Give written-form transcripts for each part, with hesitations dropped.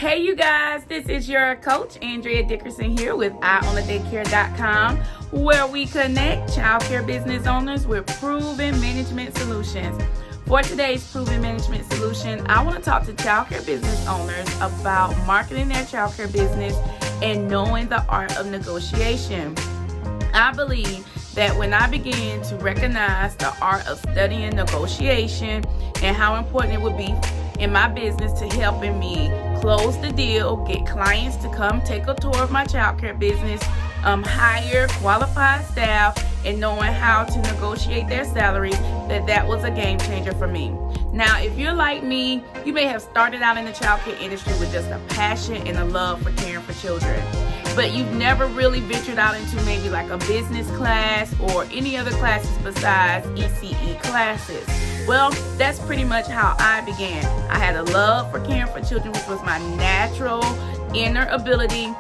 Hey you guys, this is your coach Andrea Dickerson here with EyeOnTheDaycare.com, where we connect childcare business owners with proven management solutions. For today's proven management solution, I want to talk to childcare business owners about marketing their childcare business and knowing the art of negotiation. I believe that when I began to recognize the art of studying negotiation and how important it would be in my business to helping me close the deal, get clients to come take a tour of my childcare business, hire qualified staff, and knowing how to negotiate their salaries, that was a game changer for me. Now, if you're like me, you may have started out in the childcare industry with just a passion and a love for caring for children, but you've never really ventured out into maybe like a business class or any other classes besides ECE classes. Well, that's pretty much how I began. I had a love for caring for children, which was my natural inner ability,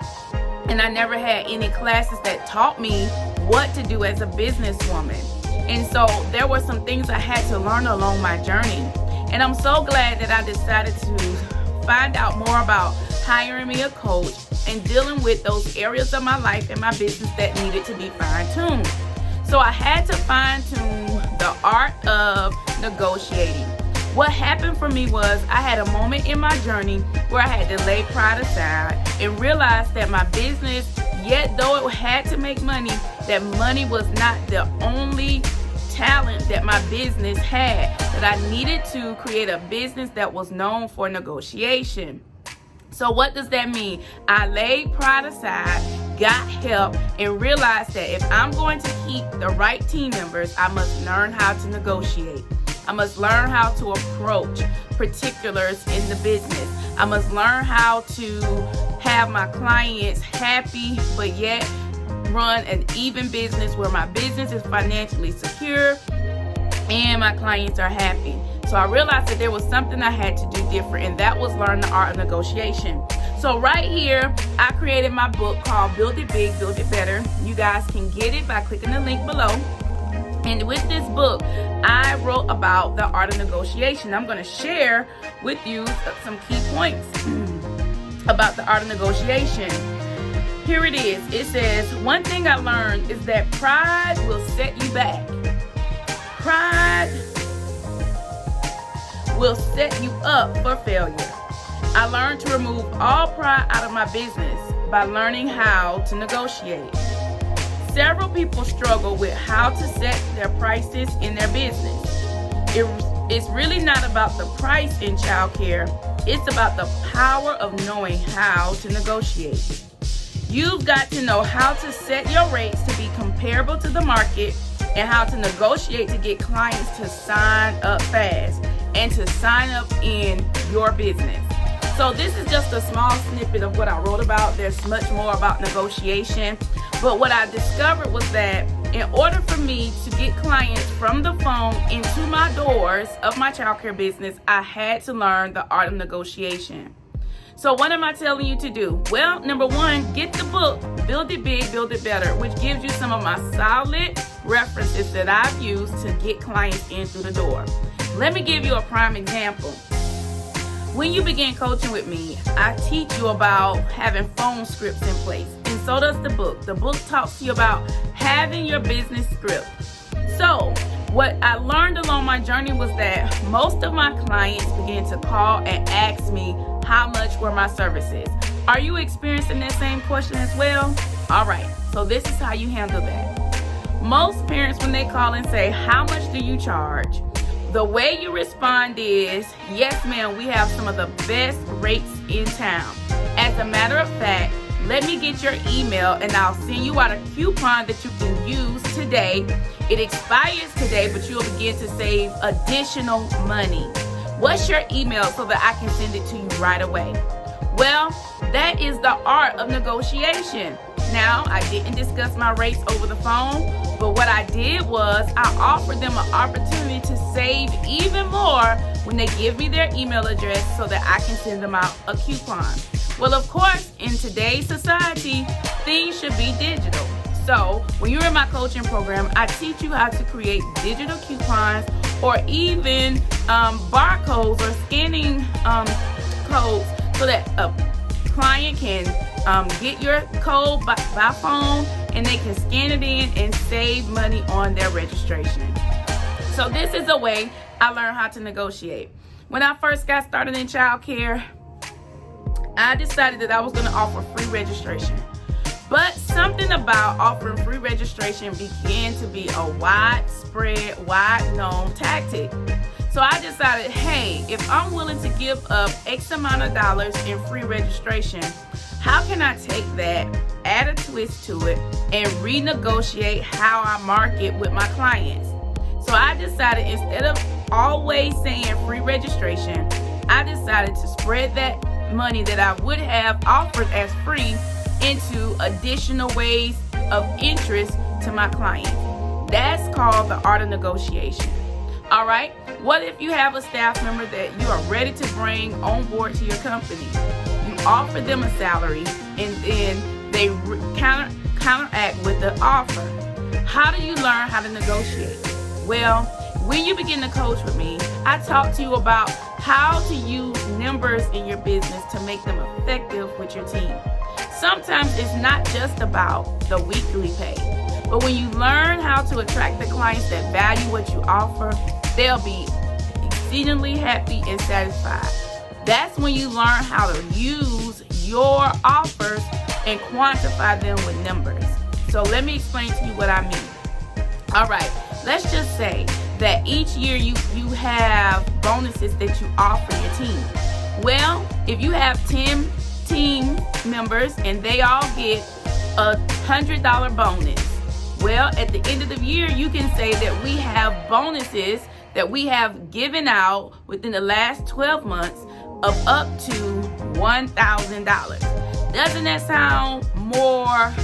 and I never had any classes that taught me what to do as a businesswoman. And so there were some things I had to learn along my journey. And I'm so glad that I decided to find out more about hiring me a coach and dealing with those areas of my life and my business that needed to be fine-tuned. So I had to fine-tune the art of negotiating. What happened for me was I had a moment in my journey where I had to lay pride aside and realize that my business, yet though it had to make money, that money was not the only talent that my business had, that I needed to create a business that was known for negotiation. So what does that mean? I laid pride aside, got help, and realized that if I'm going to keep the right team members, I must learn how to negotiate. I must learn how to approach particulars in the business. I must learn how to have my clients happy, but yet run an even business where my business is financially secure and my clients are happy. So I realized that there was something I had to do different, and that was learn the art of negotiation. So right here, I created my book called Build It Big, Build It Better. You guys can get it by clicking the link below. And with this book, I wrote about the art of negotiation. I'm going to share with you some key points about the art of negotiation. Here it is. It says, one thing I learned is that pride will set you back. Pride will set you up for failure. I learned to remove all pride out of my business by learning how to negotiate. Several people struggle with how to set their prices in their business. It's really not about the price in childcare. It's about the power of knowing how to negotiate. You've got to know how to set your rates to be comparable to the market and how to negotiate to get clients to sign up fast and to sign up in your business. So this is just a small snippet of what I wrote about. There's much more about negotiation. But what I discovered was that in order for me to get clients from the phone into my doors of my childcare business, I had to learn the art of negotiation. So what am I telling you to do? Well, number one, get the book, Build It Big, Build It Better, which gives you some of my solid references that I've used to get clients in through the door. Let me give you a prime example. When you begin coaching with me, I teach you about having phone scripts in place, and so does the book. The book talks to you about having your business script. So what I learned along my journey was that most of my clients began to call and ask me how much were my services. Are you experiencing that same question as well? All right, so this is how you handle that. Most parents, when they call and say, how much do you charge? The way you respond is, yes, ma'am, we have some of the best rates in town. As a matter of fact, let me get your email and I'll send you out a coupon that you can use today. It expires today, but you'll begin to save additional money. What's your email so that I can send it to you right away? Well, that is the art of negotiation. Now, I didn't discuss my rates over the phone, but what I did was I offered them an opportunity to save even more when they give me their email address so that I can send them out a coupon. Well, of course, in today's society, things should be digital. So when you're in my coaching program, I teach you how to create digital coupons or even barcodes or scanning codes so that a client can get your code by phone, and they can scan it in and save money on their registration. So this is a way I learned how to negotiate. When I first got started in childcare, I decided that I was going to offer free registration. But something about offering free registration began to be a widespread, wide-known tactic. So I decided, hey, if I'm willing to give up X amount of dollars in free registration, how can I take that, add a twist to it, and renegotiate how I market with my clients? So I decided, instead of always saying free registration, I decided to spread that money that I would have offered as free into additional ways of interest to my clients. That's called the art of negotiation. All right. What if you have a staff member that you are ready to bring on board to your company? You offer them a salary, and then they counteract with the offer. How do you learn how to negotiate? Well, when you begin to coach with me, I talk to you about how to use numbers in your business to make them effective with your team. Sometimes it's not just about the weekly pay, but when you learn how to attract the clients that value what you offer, they'll be exceedingly happy and satisfied. That's when you learn how to use your offers and quantify them with numbers. So let me explain to you what I mean. All right, let's just say that each year you have bonuses that you offer your team. Well, if you have 10 team members and they all get a $100 bonus, well, at the end of the year, you can say that we have bonuses that we have given out within the last 12 months of up to $1,000. Doesn't that sound more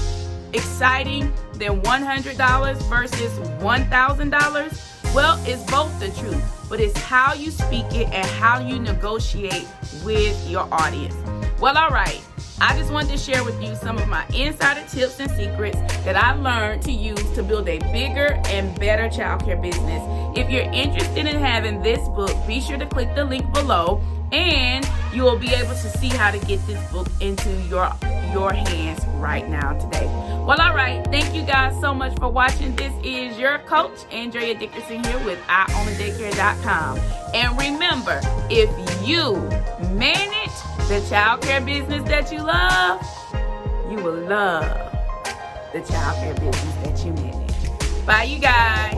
exciting than $100 versus $1,000? Well, it's both the truth, but it's how you speak it and how you negotiate with your audience. Well, all right. I just wanted to share with you some of my insider tips and secrets that I learned to use to build a bigger and better childcare business. If you're interested in having this book, be sure to click the link below, and you will be able to see how to get this book into your hands right now today. Well, all right. Thank you guys so much for watching. This is your coach, Andrea Dickerson, here with IOwnTheDaycare.com. And remember, if you manage the childcare business that you love, you will love the childcare business that you manage. Bye, you guys.